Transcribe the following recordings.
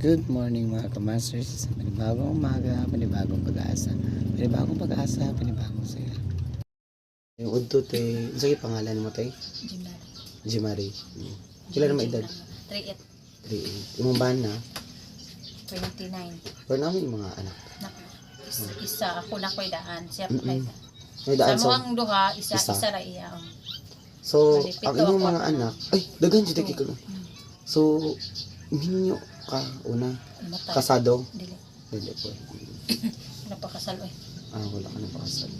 Good morning mga kamasters. Panibagong umaga, panibagong pag-asa. Panibagong pag-asa, panibagong saya. Yung udto te, sige pangalan mo te? Jimari. Jimari. Kailan naman edad? 38. 38. Imong bana? 29. Pero namin mga anak. Isa ako na ko'y daan. Siya pa kay May daan sa muhang duha, isa ra iya. So, Bali, ang pito imong ako. mga anak, ay, dagan dito kiko. So, ninyo ka una Imatay. kasado? Dili. Dili po. Napakasal oy. Wala ka na pakasal.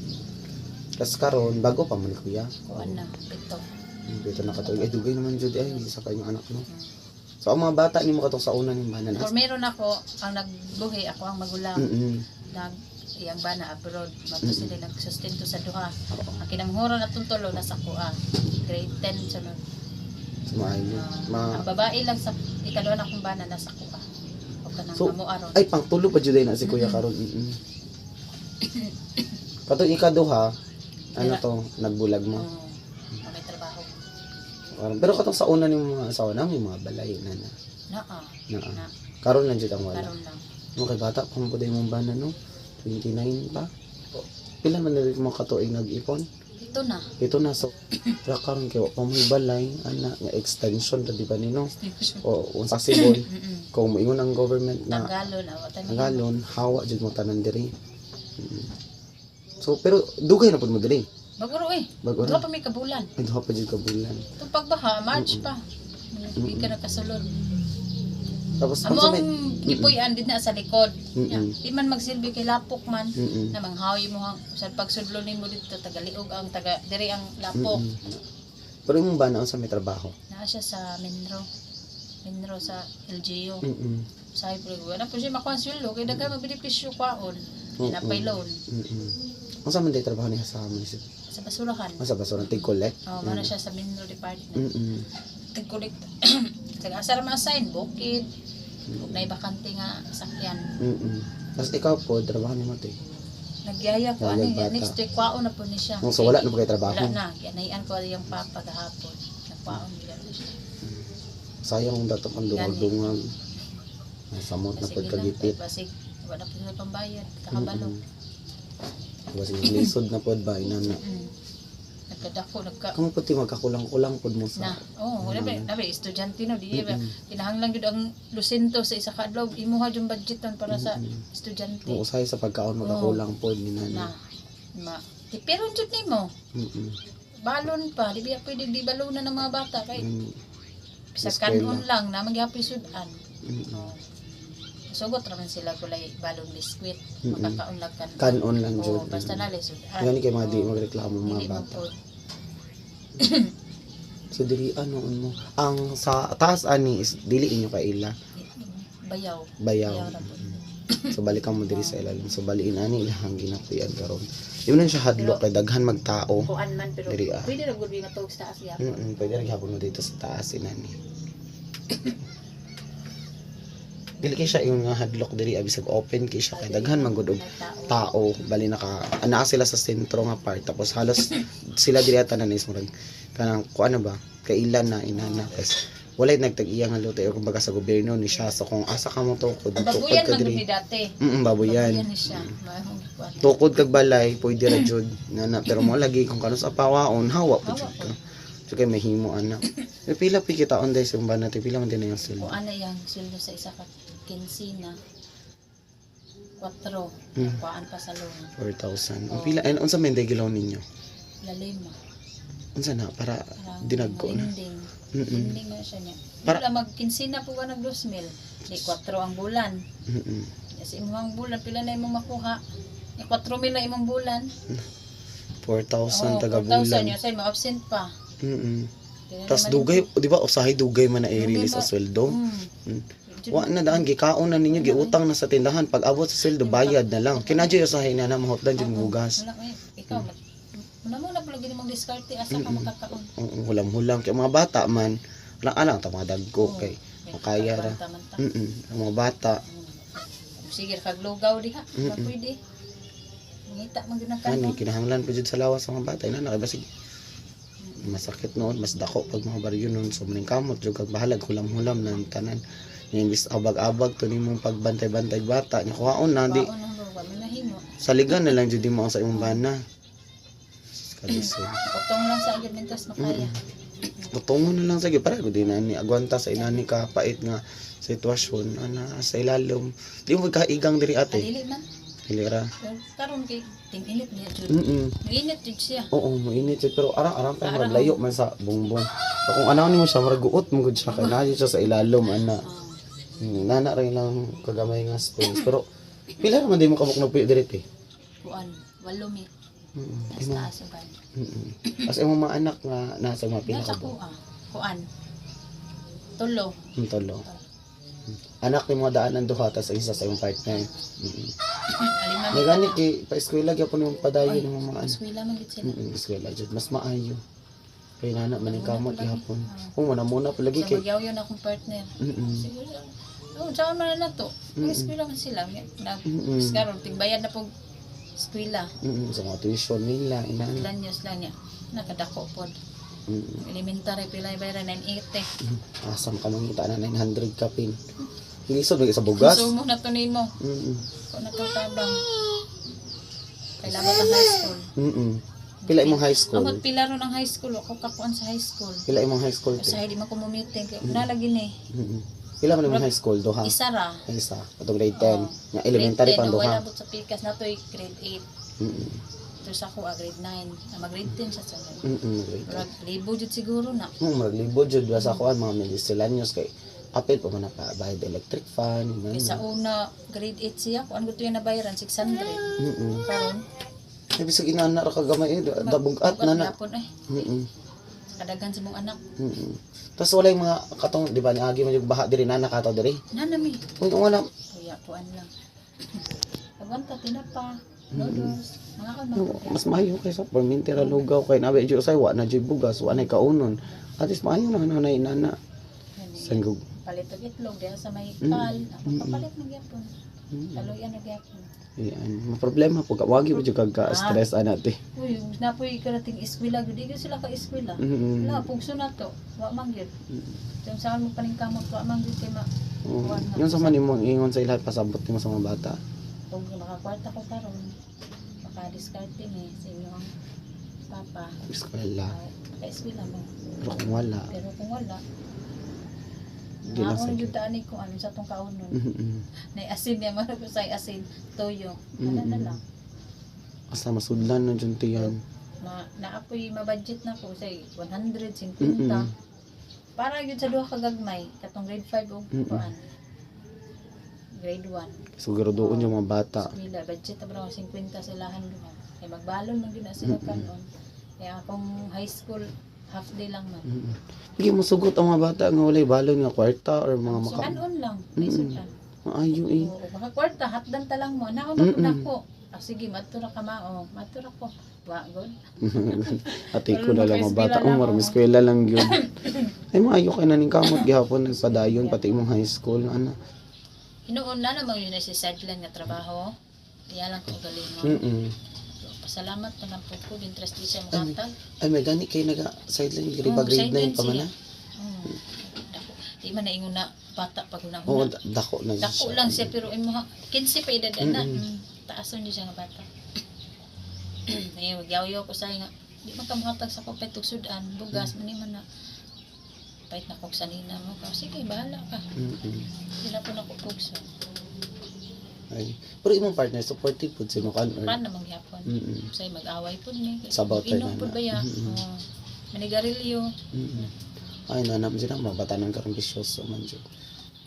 Tapos karon bago pa mo ni kuya. Kuan na pito. Dito nakatuig. Ay, dugay naman dyan. Ay, sa kanyang anak mo. So, ang mga bata ni mo katong sa una ni banan. Or meron ako ang nagbuhi, ako ang magulang. Nag iyang bana abroad. Mato sila nagsustento sa duha. Ang kinamhuro na tuntulo nasa kuha. Grade 10 sunod. Sumaayo. Ang babae lang sa ikaduha na kong bana nasa kuha. O kanang So, amo aron. ay, pang tulo pa dyan na si kuya karon. Katong ikaduha, ano to, nagbulag mo. May trabaho. Pero katong sa una ni mga asawa na, may mga balay na na. Na. Karon lang dyan ang wala. Karon lang. No, kay bata, kung po mong bana, no? 29 pa. Pila man na rin mga katuig nag-ipon. Ito na, so, kaya karon kayo, pamoy balay, ana, nga extension, di ba nino? O, possible, kung moingon ang government na, Tanggalon, hawa, dyan mo tanan diri. So, pero, dugay na po mo diri. Baguro eh. Bago Duha na. pa may kabulan. Ay, duha pa dyan kabulan. Itong pagbaha, March pa. Hindi ka nakasulod. Tapos, Amo sa may, ang gipuy-an din na sa likod. Mm-mm. Di man magsilbi kay lapok man. Mm-mm. Na manghawi mo sa pagsudlo nimo dito tagaliog ang taga diri ang lapok. Pero yung bana, sa may trabaho. Naa siya sa Minro sa LGU. Sabi po, wala po siya makuha sweldo kay daghan magbenepisyo kwaon. Napay loan. Ang sa man day trabaho niya sa amin siya? Sa basurahan. Sa basura, take-collect? Mana siya sa Minro department. Take-collect. Taga-asar ma-assign, bukid. Huwag na ibakante nga sakyan. Tapos ikaw po, trabaho ni mo ito. Nagyaya ko, Nagyaya ano, bata. next week, kwaon na po ni siya. So wala na po kayo trabaho? Wala na, kinayan ko yung papa gahapon. Nagkwaon nila na siya. Sayang ang dato ang dungag-dungag. Samot na po kagipit. Basig, wala po sila pambayad, kakabalog. Basig lisod na po ba, inana. Nagkadako, Kung puti magkakulang-kulang po mo sa... nabi, estudyante na, di ba? Kinahanglan yun ang lusento sa isa kadlaw, imuha yung budget nun para sa estudyante. Kung usay sa pagkaon magkakulang po, ni nana. Pero jud nimo. Balon pa, di ba pwede di balunan ng mga bata kay sa kanon lang na magyapoy sudan. Sugot raman sila kulay balon biskwit, makakaunlag kanon lang jud. Basta na sudan. Yan kay mga di magreklamo mga bata. So dili ano mo. Ang sa taas ani is dili inyo kay ila. Bayaw. So balikan mo diri sa ilalim. So baliin ani ilahang ginapuyan karon. Yun lang siya hadlok kay daghan magtao. Kuan man pero diri, pwede ra gud nga tawag sa taas gyapon. Pwede ra gyapon mo dito sa taas inani. Dili kay siya yung hadlok diri bisag open kay siya kay daghan man gud og tao bali naa sila sa sentro nga part tapos halos sila diri tanan is murag kanang kuan ba kay ilan na inana kasi walay nagtag-iya nga luto o kumbaga sa gobyerno ni siya so kung asa ka mo tukod Babuyan ka man diri gud dati. babuyan Babuyan ni siya. Tukod kag balay pwede ra jud nana pero mo lagi kung kano sa pawaon hawa pud jud ka so kay mahimo ana pila pi kita on day sa banat pila man din yung sweldo o ana yang sweldo sa isa ka kinsina 4 kuan pa sa loan 4,000 ang pila and unsa man day gilaw ninyo lalima unsa na para dinagko na Ending na siya niya. Para magkinsina po ka nag 2,000. Di 4 ang bulan. Kasi imong bulan pila na imong makuha. 4,000 na imong bulan. 4,000 taga bulan. 4,000 yun. Sa'yo, ma-absent pa. Tapos dugay, di ba, usahay dugay man na i-release sa sweldo. Wa na daan, gikaon na ninyo, giutang na sa tindahan. Pag abot sa sweldo, bayad na lang. Kinadyo usahay na na, mahotdan dyan bugas. Ikaw, muna pala gini mong diskarte, asa ka makakaon. Hulam-hulam. Kaya mga bata man, alang-alang, mga dagko, kay makaya ra. Ang mga bata. Sige, kaglugaw diha. masakit noon, mas dako pag mga baryo noon. So maning kamot jud kag bahalag hulam-hulam ng tanan. Imbis abag-abag to nimong pagbantay-bantay bata nya kuhaon na di Baon ang luwa, manahimo. saligan na lang jud mo sa imong bana. Kalisod. Utong lang sa agad mintas makaya. Butongon na lang sa para ko din ani agwanta sa inani ka pait nga sitwasyon ana sa ilalom. Di mo kaigang diri ate. Dili man. Dili ra. Karon kay ting-init niya jud. Init jud siya. Oo, mainit siya. Pero arang-arang pa maglayo man sa bongbong. So, kung anaw ni mo siya, maraguot mo gud siya. Kaya nahin siya sa ilalom, ana. Nana rin lang kagamay nga space. Pero, pila naman di mo kamok nagpuyo direct eh. Kuan, 8 mi. Imo. Taas sa ban. As imong mga anak nga nasa mga Nasa pinakabo. kuan. Tulo. Tolo. Anak ni mga daan ang duha, tas ang isa sa imong partner. Alima May ganit kay pa-eskwela gyapon yung padayon ng mga anak. eskwela man gid sila. Eskwela jud mas maayo. Kay nana man ang kamot gihapon. Oh, muna pa lagi Sa kay. bagyaw yun akong partner. Siguro. Oh, saan man na to? Eskwela man sila. Karon tingbayad na pog eskwela. Sa mga tuition nila, inaan. Ilan years lang niya. Nakadako pod. Elementary pilay bayra 980. Asam ka mangita na 900 ka pin. Lisod lagi sa bugas. So mo na to nimo. Ko nakatabang. Kailangan ang high school. Pila imong high school? Amot pila ron ang high school. Ako kakuan sa high school. Pila imong high school? Sa hindi man ko muting kay nalagi ni. Pila man imong high school? Duha? Isa ra. Isa. Patong grade 10. Nga elementary pang duha. Wala sa pikas na to grade 8. Tapos ako grade 9. Mag-grade 10 siya sa Grade 10. libo jud siguro na. Maglibod jud sa kuan mga medicilanios kay apil pa man pa bayad electric fan. Kaya sa una grade 8 siya kung ano to yung nabayaran 600. Karon Ibig sa inana ra kagamay dabugat na na. Kadaghan sa mong anak. Tapos wala yung mga katong di ba niagi man yung baha diri na nakataw diri. Nanami. Kung wala Kuya kuan lang. Agwanta tinapa. Noodles. Mga kan mas maayo kay sa permintera lugaw kay nabi jud say wa na jud bugas wa na kaunon. At least maayo na nanay nana. Sanggog. Palit og itlog diha sa may kal. Papalit na gyapon. Kaloyan na gyapon. Yan, problema po wagi mo jud kag stress anate. Uy, napoy karating eskwela gud di sila ka eskwela. Wala pugso na to. Wa man gyud. Yung saan mo paningkamot wa man gyud kay ma. Yung sa man imong ingon sa ilahat pasabot nimo sa mga bata. Kung makakwarta ko karon, maka-discard din sa inyong papa. Eskwela. Ka-eskwela mo. Pero kung wala, Pero kung wala, di lang sa ako yung daan ko ano sa itong kaunon. Nai-asin niya, marag ko sa asin, toyo. Wala na lang. asa masudlan na dyan tiyan. Naapoy mabudget na ko sa 150. Para yun sa duha kagagmay, katong grade 5 o kuan. Grade 1. Siguro doon yung mga bata. Mila, budget na parang 50 silahan duha. Kaya magbalon man din na sila kanon. Kaya akong high school, half day lang man. Hindi mo sugot ang mga bata nga walay balon nga kwarta or mga maka... Sukanon lang, may sukan. Maayo eh. Oo, baka kwarta, hatdan ta lang mo. Naon ako. Sige, matura ka mao. Matura ko. Wa, good. Ate ko na lang mga bata. Marami eskwela lang yun. Ay maayo kay naning kamot gihapon nagpadayon pati imong high school ana. Hinuon na naman yun na si sideline nga trabaho. Kaya lang ko galing. Pasalamat na lang po ko. Interest di siya makatag. Ay may gani kay naga sideline grade grade 9 pa man na. Di man naingon na bata pag unang Oo, dako na. Dako lang siya pero imo 15 pa edad na. Taason niya siya nga bata. Ay magyaw-yaw ko sa nga. Di man ka makatag sa kopet ug sudan, bugas man na. Pait na kog sanina mo ka. Sige, bahala ka. Sila po na kugso. Ay, pero imong partner supportive pud sa mo kan or Paano mangyapon? Say mag-away pud ni. Sa bawta Inom pud na. ba ya? Manigarilyo. Ay nanam sila mga batanon karon bisyoso man jud.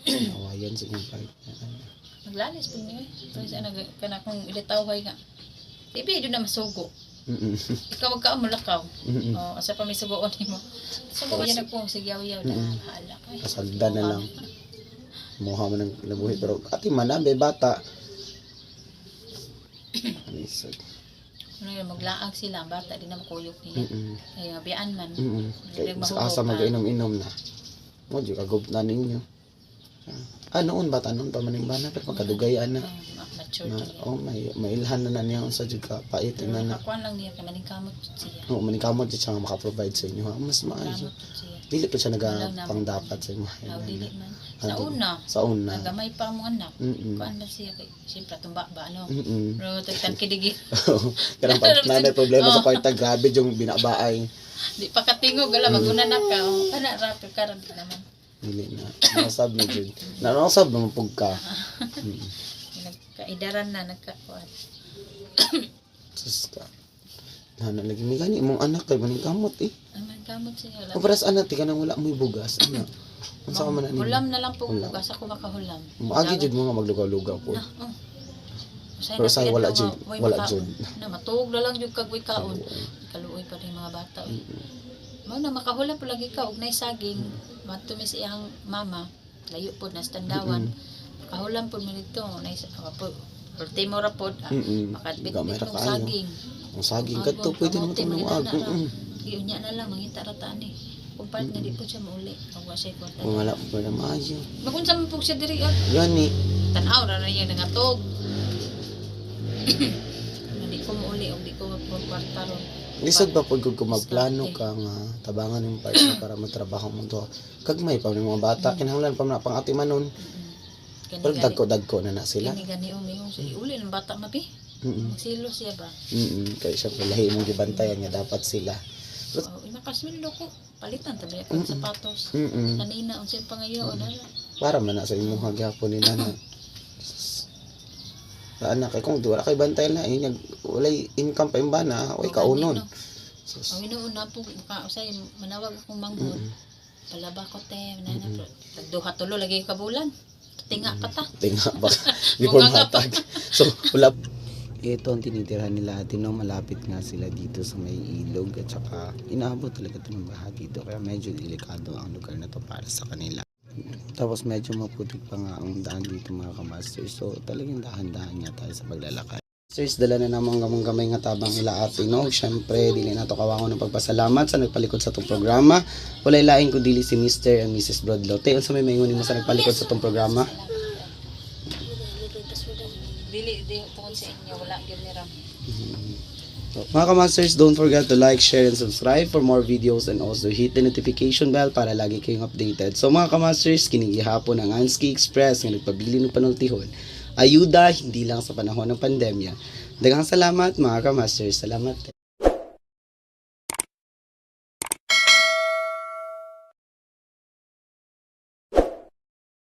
Awayan sa imong partner. Maglalis pud ni. Pero sa kana kung ilitaway nga. Ibi jud na masugo. Ikaw wag ka mulakaw. Asa pa may sugoon nimo. Sugo yan nagpong sigyaw-yaw na hala ka. Kasagda na lang. Muha man ang labuhi pero ati manabe bata. Anisod. Ano yun, maglaag sila, ang bata din na makuyok nila. Kaya biyaan man. Kaya asa mag-inom-inom na. Mo di kagub na ninyo. Noon bata noon pa maning bana pero magkadugayan na. Mature Na niya. mailhan na niya sa jud ka pait na na. Nakuha lang niya kay maningkamot siya. Manikamot jud siya nga maka-provide sa inyo. Mas maayo. Kamot siya. Dili pa siya Wala na. pang dapat sa inyo. Dili man. Ah, Sa una, Sa una. nagamay pa mo anak. Mm. Kuan na siya kay siyempre tumba ba ano. Mm. Pero tagtan kidigi. Karang pa nanay problema sa kwarta grabe yung binabaay. Di pa katingog gala maguna na ka. Kana ra ka karon naman. Dili na. Nasab na jud. Nasab na pug ka. Nagkaidaran na nagkakuan. Sus ka. Nana lagi mi gani imong anak kay maning kamot eh. Ang kamot siya. O paras anak ti kanang wala mo'y bugas ana. Unsa ka man ani? Hulam na lang po bugas ako makahulam. Agi jud mo nga maglugaw-lugaw po. Na, oh. Pero say wala jud, wala jud. Na matuog na lang jud kag way kaon. Kaluoy pa rin mga bata. Mao na makahulam po lagi ka og nay saging. Matumis iyang mama. Layo po na standawan. Makahulam po mo dito nay po. Ultimo ra pod. Makadbit Gamay ra ng kaayo. saging. Ang saging kadto pwede mo Kamote, tumuag. maganda na. Iunya na lang mangita ra ta ni. Kung part na di po siya mauli. Pag wa siya kwarta. Kung wala pa na maayo. Magunsa man po siya diri ah. Gani. Tanaw ra na yan nangatog. Hindi ko mauli o di ko magkwarta ron. Lisod pa pud kung magplano ka nga tabangan yung partner para matrabaho mo to. Kagmay pa ng mga bata kinahanglan pa na pang atimanon. Pero dagko na sila. Gani umingong siya. Uli ng bata mapi. Magsilo siya ba? Kaya syempre lahi mong gibantayan nga dapat sila. Nakasweldo ko. Palitan tabi ako ng sapatos. Kanina unsay pangayoon na. Para man na sa imong hagyapon ni nana. Anak kay kung wala kay bantayan na walay income pa imbana, way kaunon. Ang inuun na po ka usay manawag akong manghod. Palaba ko te nana tagduha tulo lagi ka bulan. Tinga pa ta. Tinga ba? Di po matag. So, wala. Ito ang tinitirhan nila atin no, malapit nga sila dito sa may ilog at saka inaabot talaga ito ng baha dito kaya medyo delikado ang lugar na to para sa kanila. Tapos medyo maputik pa nga ang daan dito mga kamasters, so talagang dahan-dahan nga tayo sa paglalakad. Masters, dala na namang gamay nga tabang nila ate no. Syempre dili na to kawangon ng pagpasalamat sa nagpalikod sa tong programa. Walay lain kun dili si Mr. and Mrs. Brodlote. Unsa may maingon mo sa nagpalikod sa tong programa? Dili tungod sa inyo wala gyud ni Ram. So, mga kamasters, don't forget to like, share, and subscribe for more videos and also hit the notification bell para lagi kayong updated. So mga kamasters, kinigihapon ang Anski Express nga nagpabili ng panultihon. Ayuda hindi lang sa panahon ng pandemya. Daghang salamat mga kamasters. Salamat.